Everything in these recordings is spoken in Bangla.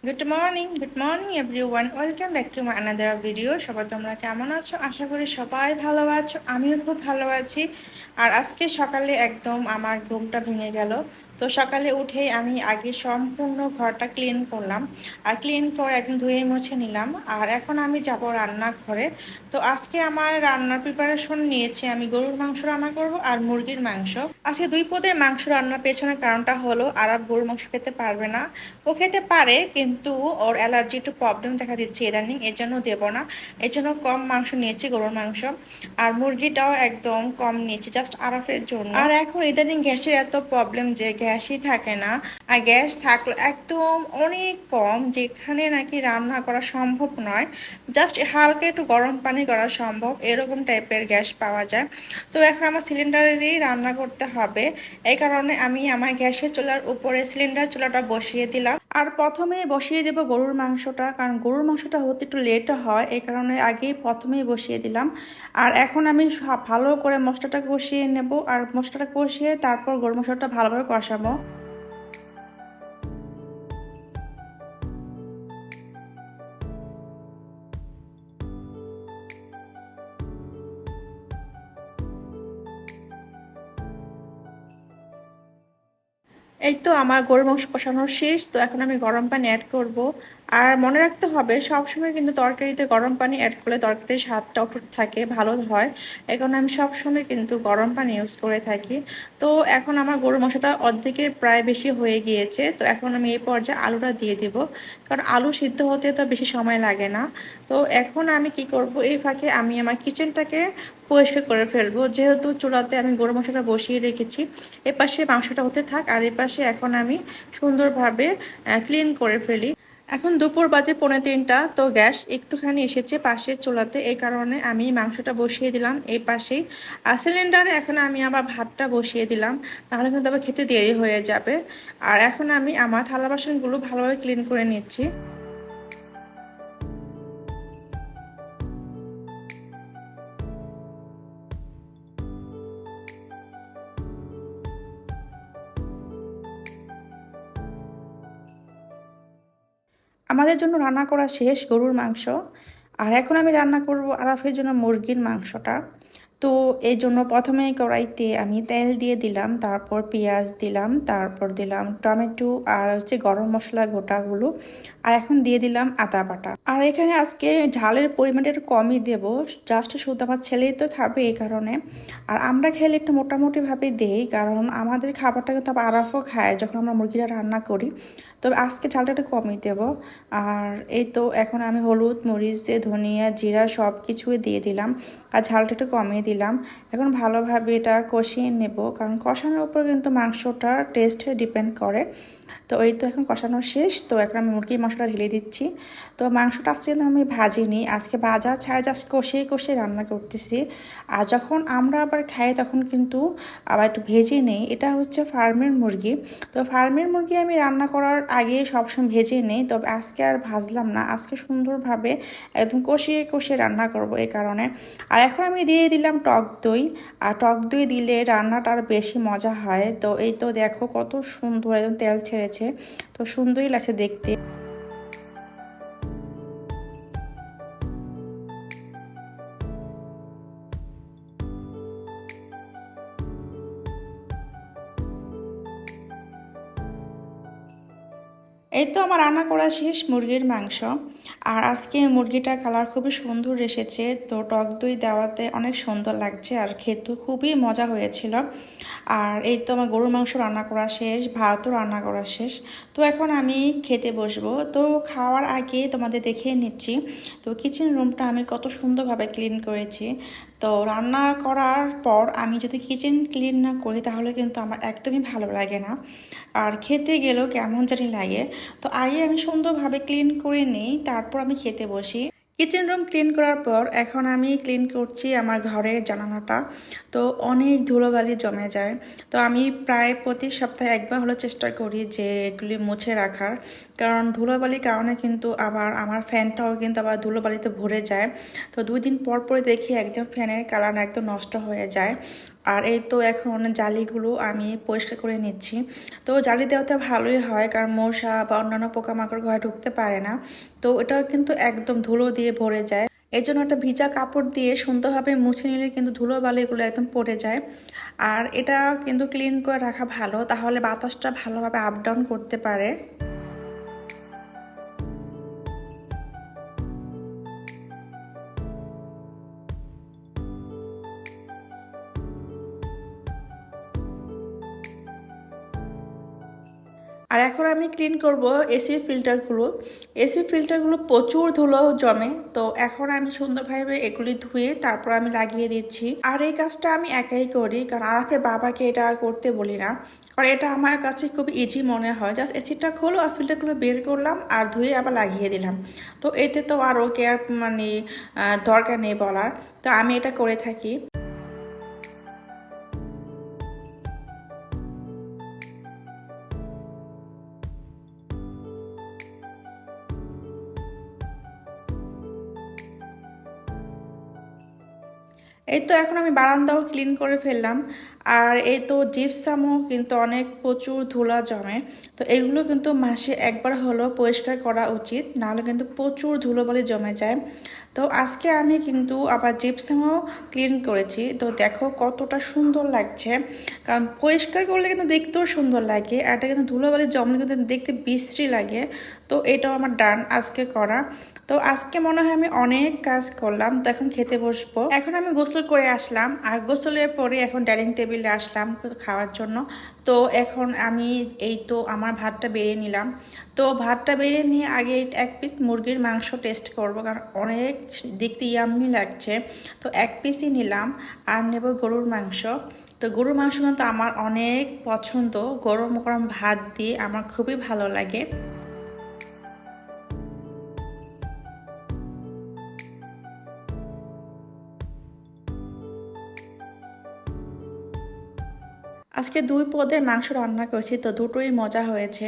Good morning everyone, welcome back to my another video. সবাই তোমরা কেমন আছো? আশা করি সবাই ভালো আছো, আমিও খুব ভালো আছি। আর আজকে সকালে একদম আমার ঘুমটা ভেঙে গেল। তো সকালে উঠেই আমি আগে সম্পূর্ণ ঘরটা ক্লিন করলাম, আর ক্লিন করে একদম ধুয়ে মুছে নিলাম। আর এখন আমি যাব রান্নাঘরে। তো আজকে আমার রান্নার প্রিপারেশন নিয়েছি, আমি গরুর মাংস রান্না করব আর মুরগির মাংস। আজকে দুই পদের মাংস রান্নার পেছনের কারণটা হলো আরব গরুর মাংস খেতে পারবে না। ও খেতে পারে কিন্তু ওর অ্যালার্জি একটু প্রবলেম দেখা দিচ্ছে ইদানিং, এর জন্য দেবো না। এর জন্য কম মাংস নিয়েছি গরুর মাংস। আর মুরগিটাও একদম কম নিয়েছি, জাস্ট আরফের জন্য। আর এখন ইদানিং গ্যাসের এত প্রবলেম যে গ্যাসই থাকে না। আর গ্যাস থাকলে একদম অনেক কম, যেখানে নাকি রান্না করা সম্ভব নয়, জাস্ট হালকা একটু গরম পানি করা সম্ভব, এরকম টাইপের গ্যাস পাওয়া যায়। তো এখন আমার সিলিন্ডারেরই রান্না করতে হবে। এই কারণে আমি আমার গ্যাসের চুলার উপরে সিলিন্ডার চুলাটা বসিয়ে দিলাম। আর প্রথমে বসিয়ে দেব গরুর মাংসটা, কারণ গরুর মাংসটা হতে একটু লেট হয়, এই কারণে আগেই প্রথমেই বসিয়ে দিলাম। আর এখন আমি ভালো করে মশলাটা কষিয়ে নেব, আর মশলাটা কষিয়ে তারপর গরুর মাংসটা ভালোভাবে কষাবো। এই তো আমার গরুর মাংস কষানো শেষ। তো এখন আমি গরম পানি অ্যাড করব। আর মনে রাখতে হবে সবসময় কিন্তু তরকারিতে গরম পানি অ্যাড করলে তরকারির স্বাদটা অটুট থাকে, ভালো হয়। এই কারণে আমি সবসময় কিন্তু গরম পানি ইউজ করে থাকি। তো এখন আমার গরুর মাংসটা অর্ধেকের প্রায় বেশি হয়ে গিয়েছে। তো এখন আমি এই পর্যায়ে আলুটা দিয়ে দিব, কারণ আলু সিদ্ধ হতে তো বেশি সময় লাগে না। তো এখন আমি কি করব, এই ফাঁকে আমি আমার কিচেনটাকে পরিষ্কার করে ফেলবো, যেহেতু চুলাতে আমি গরু মাংসটা বসিয়ে রেখেছি। এপাশে মাংসটা হতে থাক, আর এপাশে এখন আমি সুন্দরভাবে ক্লিন করে ফেলি। এখন দুপুর বাজে 2:45। তো গ্যাস একটুখানি এসেছে পাশের চুলাতে, এই কারণে আমি মাংসটা বসিয়ে দিলাম এই পাশেই। আর সিলিন্ডারে এখন আমি আবার ভাতটা বসিয়ে দিলাম, নাহলে কিন্তু আবার খেতে দেরি হয়ে যাবে। আর এখন আমি আমার থালা বাসনগুলো ভালোভাবে ক্লিন করে নিচ্ছি। আমাদের জন্য রান্না করা শেষ গরুর মাংস। আর এখন আমি রান্না করব আরাফের জন্য মুরগির মাংসটা। তো এই জন্য প্রথমেই কড়াইতে আমি তেল দিয়ে দিলাম, তারপর পেঁয়াজ দিলাম, তারপর দিলাম টমেটো আর হচ্ছে গরম মশলা গোটাগুলো। আর এখন দিয়ে দিলাম আদা বাটা। আর এখানে আজকে ঝালের পরিমাণটা একটু কমই দেবো, জাস্ট শুধু আমার ছেলেই তো খাবে এই কারণে। আর আমরা খেলে একটু মোটামুটিভাবে দেই, কারণ আমাদের খাবারটা কিন্তু আবার আরাফও খায় যখন আমরা মুরগিটা রান্না করি। তবে আজকে ঝালটা একটু কমই দেবো। আর এই তো এখন আমি হলুদ, মরিচ, ধনিয়া, জিরা সব কিছুই দিয়ে দিলাম, আর ঝালটা একটু কমিয়ে দিলাম। এখন ভালোভাবে এটা কষিয়ে নেব, কারণ কষানোর উপর কিন্তু মাংসটা টেস্ট ডিপেন্ড করে। তো এই তো এখন কষানো শেষ। তো এখন আমি মুরগির মাংসটা ঢেলে দিচ্ছি। তো মাংসটা আজকে কিন্তু আমি ভাজিনি, আজকে ভাজা ছাড়া জাস্ট কষিয়ে কষিয়ে রান্না করতেছি। আর যখন আমরা আবার খাই তখন কিন্তু আবার একটু ভেজে নেই, এটা হচ্ছে ফার্মের মুরগি। তো ফার্মের মুরগি আমি রান্না করার আগে সবসময় ভেজে নেই, তবে আজকে আর ভাজলাম না, আজকে সুন্দরভাবে একদম কষিয়ে কষিয়ে রান্না করব এই কারণে। আর এখন আমি দিয়ে দিলাম টক দই। আর টক দই দিলে রান্নাটা আরও বেশি মজা হয়। তো এই তো দেখো কত সুন্দর একদম তেল ছেড়েছে, তো সুন্দরই লাগছে দেখতে। এই তো আমার রান্না করা শেষ মুরগির মাংস। আর আজকে মুরগিটার কালার খুবই সুন্দর এসেছে, তো টক দই দেওয়াতে অনেক সুন্দর লাগছে, আর খেতে খুবই মজা হয়েছিল। আর এই তো আমার গরুর মাংস রান্না করা শেষ, ভাতও রান্না করা শেষ। তো এখন আমি খেতে বসবো। তো খাওয়ার আগে তোমাদের দেখিয়ে নিচ্ছি, তো কিচেন রুমটা আমি কত সুন্দরভাবে ক্লিন করেছি। তো রান্না করার পর আমি যদি কিচেন ক্লিন না করি তাহলে কিন্তু আমার একদমই ভালো লাগে না, আর খেতে গেলেও কেমন জানি লাগে। তো আগে আমি সুন্দরভাবে ক্লিন করে নিই, তারপর আমি খেতে বসি। কিচেন রুম ক্লিন করার পর এখন আমি ক্লিন করছি আমার ঘরের জানালাটা। তো অনেক ধুলোবালি জমে যায়, তো আমি প্রায় প্রতি সপ্তাহে একবার হলে চেষ্টা করি যে এগুলি মুছে রাখার, কারণ ধুলোবালির কারণে কিন্তু আবার আমার ফ্যানটাও কিন্তু আবার ধুলোবালিতে ভরে যায়। তো 2 দিন পর পরে দেখি একদম ফ্যানের কালার একদম নষ্ট হয়ে যায়। আর এই তো এখন জালিগুলো আমি পরিষ্কার করে নিচ্ছি। তো জালি দেওয়াতে ভালোই হয়, কারণ মশা বা অন্যান্য পোকামাকড় ঘরে ঢুকতে পারে না। তো এটা কিন্তু একদম ধুলো দিয়ে ভরে যায়। এই জন্য একটা ভিজা কাপড় দিয়ে সুন্দরভাবে মুছে নিলে কিন্তু ধুলো বালিগুলো একদম পড়ে যায়। আর এটা কিন্তু ক্লিন করে রাখা ভালো, তাহলে বাতাসটা ভালোভাবে আপ ডাউন করতে পারে। আর এখন আমি ক্লিন করব এসি ফিল্টারগুলো। এসি ফিল্টারগুলো প্রচুর ধুলো জমে, তো এখন আমি সুন্দরভাবে এগুলি ধুয়ে তারপর আমি লাগিয়ে দিচ্ছি। আর এই কাজটা আমি একাই করি, কারণ আরাফের বাবাকে এটা আর করতে বলি না, কারণ এটা আমার কাছে খুব ইজি মনে হয়। জাস্ট এসিটা খোলো আর ফিল্টারগুলো বের করলাম আর ধুয়ে আবার লাগিয়ে দিলাম। তো এতে তো আর ওকে আর মানে দরকার নেই বলার, তো আমি এটা করে থাকি। এই তো এখন আমি বারান্দাও ক্লিন করে ফেললাম। আর এই তো জিপসামও কিন্তু অনেক প্রচুর ধুলা জমে, তো এগুলো কিন্তু মাসে একবার হলো পরিষ্কার করা উচিত, নাহলে কিন্তু প্রচুর ধুলোবালি জমে যায়। তো আজকে আমি কিন্তু আবার জিপসামও ক্লিন করেছি, তো দেখো কতটা সুন্দর লাগছে। কারণ পরিষ্কার করলে কিন্তু দেখতেও সুন্দর লাগে, আর এটা কিন্তু ধুলোবালি জমলে কিন্তু দেখতে বিশ্রী লাগে। তো এটাও আমার ডান আজকে করা। তো আজকে মনে হয় আমি অনেক কাজ করলাম, তো এখন খেতে বসবো। এখন আমি গোসল করে আসলাম, আর গোসলের পরে এখন ডাইনিং টেবিলে আসলাম খাওয়ার জন্য। তো এখন আমি এই তো আমার ভাতটা বেড়ে নিলাম। তো ভাতটা বেড়ে নিয়ে আগে এক পিস মুরগির মাংস টেস্ট করব, কারণ অনেক দেখতে ইয়াম্মি লাগছে। তো এক পিসই নিলাম। আর নেব গরুর মাংস। তো গরুর মাংস কিন্তু আমার অনেক পছন্দ, গরম গরম ভাত দিয়ে আমার খুবই ভালো লাগে। আজকে দুই পদের মাংস রান্না করছি, তো দুটোই মজা হয়েছে।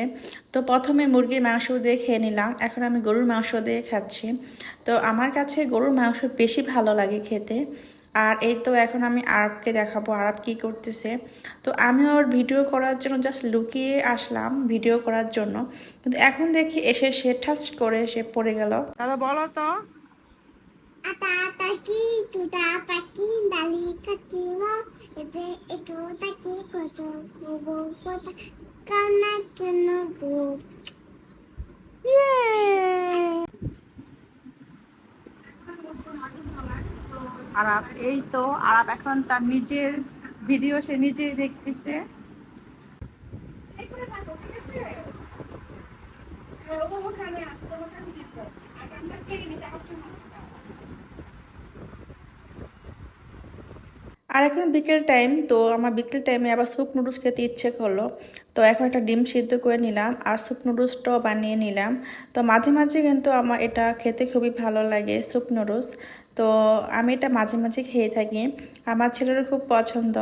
তো প্রথমে মুরগির মাংস দিয়ে খেয়ে নিলাম, এখন আমি গরুর মাংস দিয়ে খাচ্ছি। তো আমার কাছে গরুর মাংস বেশি ভালো লাগে খেতে। আর এই তো এখন আমি আরবকে দেখাবো আরব কি করতেছে। তো আমি ওর ভিডিও করার জন্য জাস্ট লুকিয়ে আসলাম ভিডিও করার জন্য, কিন্তু এখন দেখি এসে সে ঠাস করে সে পড়ে গেল। দাদা বলো তো। Ataki tuda paki dali katiwa ebe eto taki koto kubo kota kana keno go. আরাপ এই তো আরাপ এখন তার নিজের ভিডিও সে নিজেই দেখতেছে। আর এখন বিকেল টাইম, তো আমার বিকেল টাইমে আবার স্যুপ নুডলস খেতে ইচ্ছে করলো। তো এখন একটা ডিম সিদ্ধ করে নিলাম আর স্যুপ নুডলসটাও বানিয়ে নিলাম। তো মাঝে মাঝে কিন্তু আমার এটা খেতে খুবই ভালো লাগে স্যুপ নুডলস। তো আমি এটা মাঝে মাঝে খেয়ে থাকি, আমার ছেলেরও খুব পছন্দ।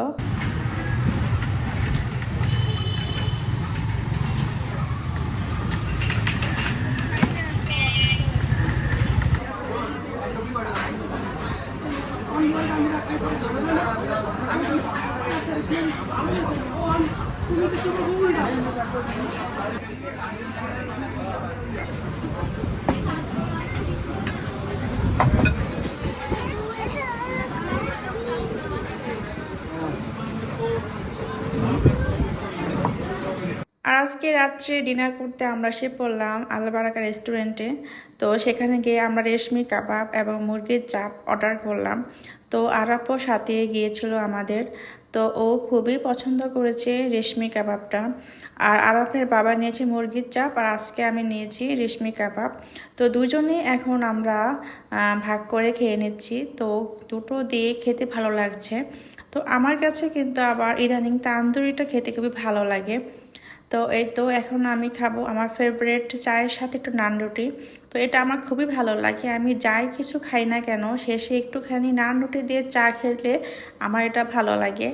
আর আজকে রাত্রে ডিনার করতে আমরা এসে পড়লাম আলবারাকা রেস্টুরেন্টে। তো সেখানে গিয়ে আমরা রেশমি কাবাব এবং মুরগির চাপ অর্ডার করলাম। তো আরাপও সাথে গিয়েছিল আমাদের। তো ও খুবই পছন্দ করেছে রেশমি কাবাবটা। আর আরাফের বাবা নিয়েছে মুরগির চাপ, আর আজকে আমি নিয়েছি রেশমি কাবাব। তো দুজনেই এখন আমরা ভাগ করে খেয়ে নিচ্ছি। তো দুটো দিয়ে খেতে ভালো লাগছে। তো আমার কাছে কিন্তু আবার ইদানিং তান্দুরিটা খেতে খুবই ভালো লাগে। তো এই তো এখন আমি খাবো আমার ফেভারিট চায়ের সাথে একটু নান রুটি। তো এটা আমার খুবই ভালো লাগে, আমি যাই কিছু খাই না কেন শেষে একটুখানি নান রুটি দিয়ে চা খেলে আমার এটা ভালো লাগে।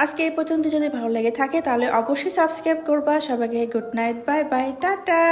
আজকে এই পর্যন্ত যদি ভালো লেগে থাকে তাহলে অবশ্যই সাবস্ক্রাইব করবা। সবাইকে good night, bye bye, tata.